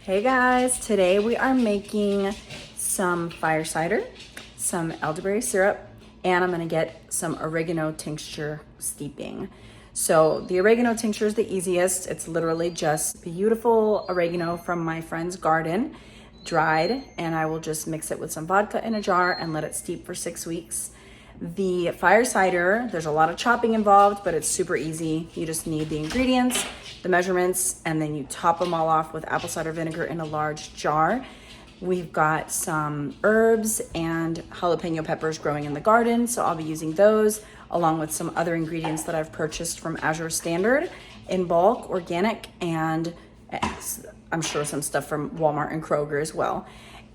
Hey guys, today we are making some fire cider, some elderberry syrup, and I'm gonna get some oregano tincture steeping. So the oregano tincture is the easiest. It's literally just beautiful oregano from my friend's garden, dried, and I will just mix it with some vodka in a jar and let it steep for 6 weeks. The fire cider, there's a lot of chopping involved, but it's super easy. You just need the ingredients, the measurements, and then you top them all off with apple cider vinegar in a large jar. We've got some herbs and jalapeno peppers growing in the garden, so I'll be using those along with some other ingredients that I've purchased from Azure Standard in bulk, organic, and I'm sure some stuff from Walmart and Kroger as well.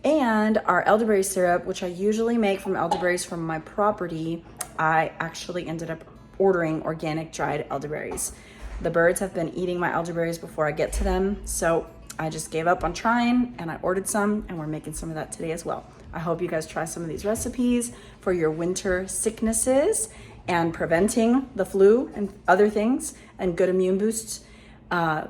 And our elderberry syrup, which I usually make from elderberries from my property, I actually ended up ordering organic dried elderberries. The birds have been eating my elderberries before I get to them, so I just gave up on trying and I ordered some, and we're making some of that today as well. I hope you guys try some of these recipes for your winter sicknesses and preventing the flu and other things and good immune boosts.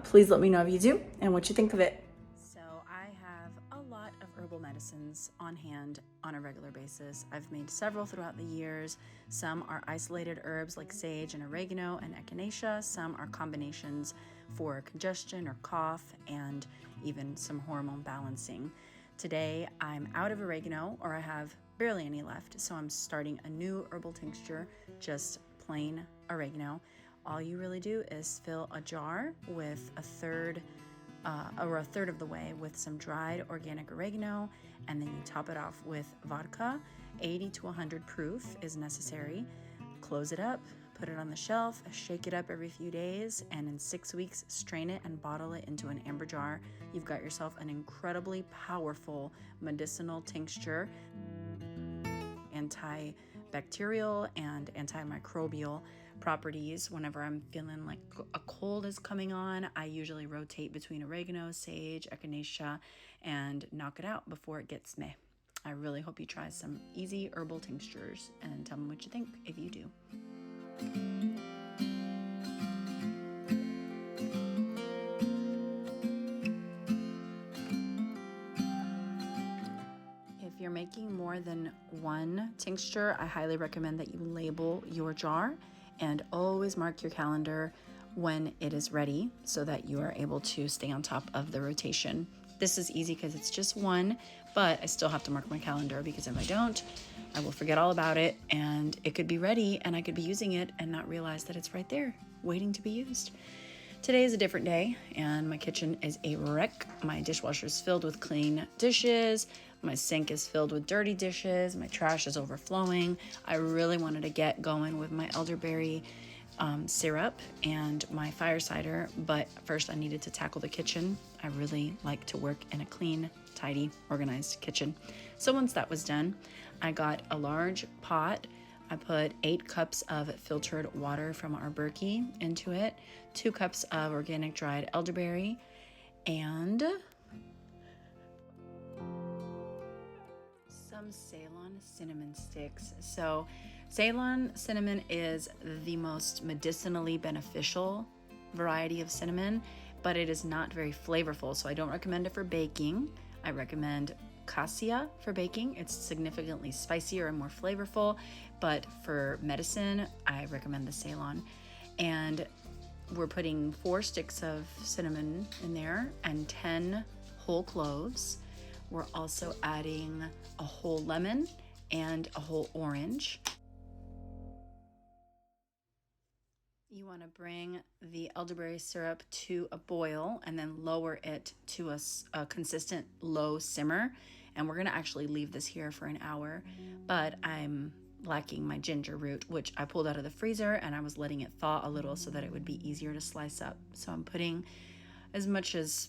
Please let me know if you do and what you think of it. So I have a lot of herbal medicines on hand on a regular basis. I've made several throughout the years. Some are isolated herbs like sage and oregano and echinacea. Some are combinations for congestion or cough and even some hormone balancing. Today I'm out of oregano, or I have barely any left, so I'm starting a new herbal tincture, just plain oregano. All you really do is fill a jar with a third of the way with some dried organic oregano, and then you top it off with vodka. 80 to 100 proof is necessary. Close it up, put it on the shelf, shake it up every few days, and in 6 weeks, strain it and bottle it into an amber jar. You've got yourself an incredibly powerful medicinal tincture, antibacterial and antimicrobial properties. Whenever I'm feeling like a cold is coming on, I usually rotate between oregano, sage, echinacea, and knock it out before it gets me. I really hope you try some easy herbal tinctures and tell me what you think if you do. If you're making more than one tincture, I highly recommend that you label your jar and always mark your calendar when it is ready so that you are able to stay on top of the rotation. This is easy because it's just one, but I still have to mark my calendar because if I don't, I will forget all about it and it could be ready and I could be using it and not realize that it's right there waiting to be used. Today is a different day and my kitchen is a wreck. My dishwasher is filled with clean dishes. My sink is filled with dirty dishes. My trash is overflowing. I really wanted to get going with my elderberry syrup and my fire cider, but first I needed to tackle the kitchen. I really like to work in a clean, tidy, organized kitchen. So once that was done, I got a large pot. I put 8 cups of filtered water from our Berkey into it, 2 cups of organic dried elderberry, and some Ceylon cinnamon sticks. So Ceylon cinnamon is the most medicinally beneficial variety of cinnamon, but it is not very flavorful, so I don't recommend it for baking. I recommend cassia for baking. It's significantly spicier and more flavorful, but for medicine, I recommend the Ceylon. And we're putting 4 sticks of cinnamon in there and 10 whole cloves. We're also adding a whole lemon and a whole orange. You want to bring the elderberry syrup to a boil and then lower it to a consistent low simmer. And we're going to actually leave this here for an hour, but I'm lacking my ginger root, which I pulled out of the freezer and I was letting it thaw a little so that it would be easier to slice up. So I'm putting as much as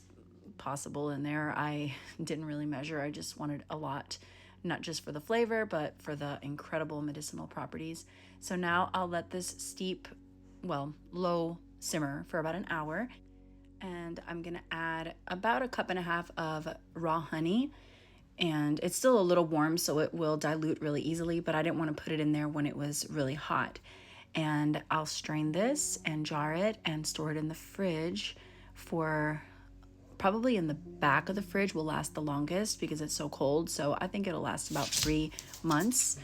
possible in there. I didn't really measure. I just wanted a lot, not just for the flavor, but for the incredible medicinal properties. So now I'll let this steep, low simmer for about an hour. And I'm gonna add about 1.5 cups of raw honey. And it's still a little warm, so it will dilute really easily, but I didn't want to put it in there when it was really hot. And I'll strain this and jar it and store it in the fridge for probably in the back of the fridge will last the longest because it's so cold. So I think it'll last about 3 months.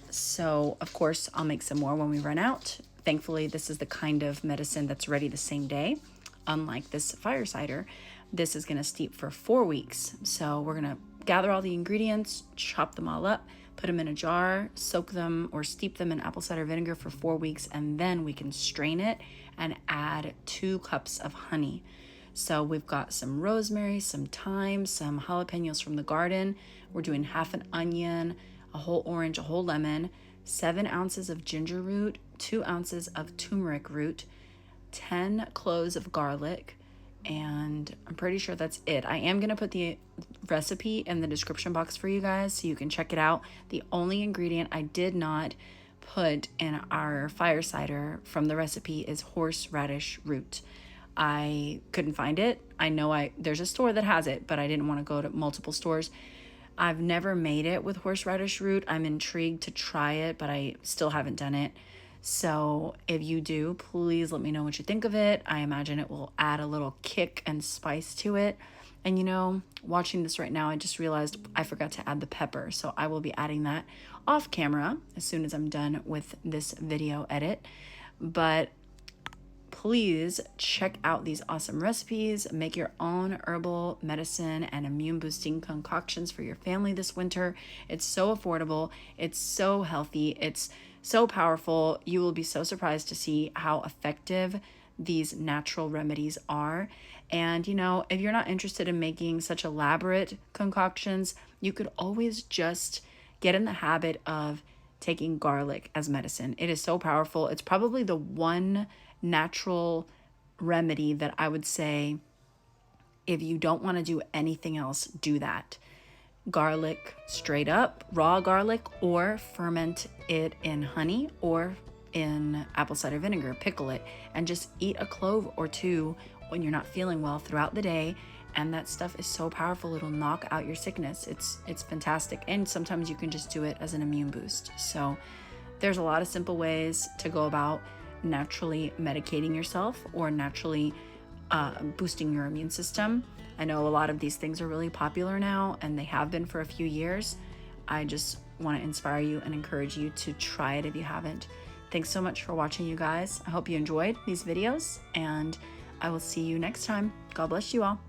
So of course I'll make some more when we run out. Thankfully, this is the kind of medicine that's ready the same day. Unlike this fire cider, this is going to steep for 4 weeks. So we're going to gather all the ingredients, chop them all up, put them in a jar, soak them or steep them in apple cider vinegar for 4 weeks, and then we can strain it and add 2 cups of honey. So we've got some rosemary, some thyme, some jalapenos from the garden. We're doing half an onion, a whole orange, a whole lemon, 7 ounces of ginger root, 2 ounces of turmeric root, 10 cloves of garlic, and I'm pretty sure that's it. I am going to put the recipe in the description box for you guys so you can check it out. The only ingredient I did not put in our fire cider from the recipe is horseradish root. I couldn't find it. I know there's a store that has it, but I didn't want to go to multiple stores. I've never made it with horseradish root. I'm intrigued to try it, but I still haven't done it. So if you do, please let me know what you think of it. I imagine it will add a little kick and spice to it. And you know, watching this right now, I just realized I forgot to add the pepper. So I will be adding that off camera as soon as I'm done with this video edit. But please check out these awesome recipes. Make your own herbal medicine and immune boosting concoctions for your family this winter. It's so affordable. It's so healthy. It's so powerful. You will be so surprised to see how effective these natural remedies are. And you know, if you're not interested in making such elaborate concoctions, you could always just get in the habit of taking garlic as medicine. It is so powerful. It's probably the one natural remedy that I would say, if you don't want to do anything else, do that. Garlic straight up, raw garlic, or ferment it in honey or in apple cider vinegar, pickle it, and just eat a clove or 2 when you're not feeling well throughout the day. And that stuff is so powerful. It'll knock out your sickness. It's fantastic. And sometimes you can just do it as an immune boost. So there's a lot of simple ways to go about naturally medicating yourself or naturally boosting your immune system. I know a lot of these things are really popular now, and they have been for a few years. I just want to inspire you and encourage you to try it if you haven't. Thanks so much for watching, you guys. I hope you enjoyed these videos, and I will see you next time. God bless you all.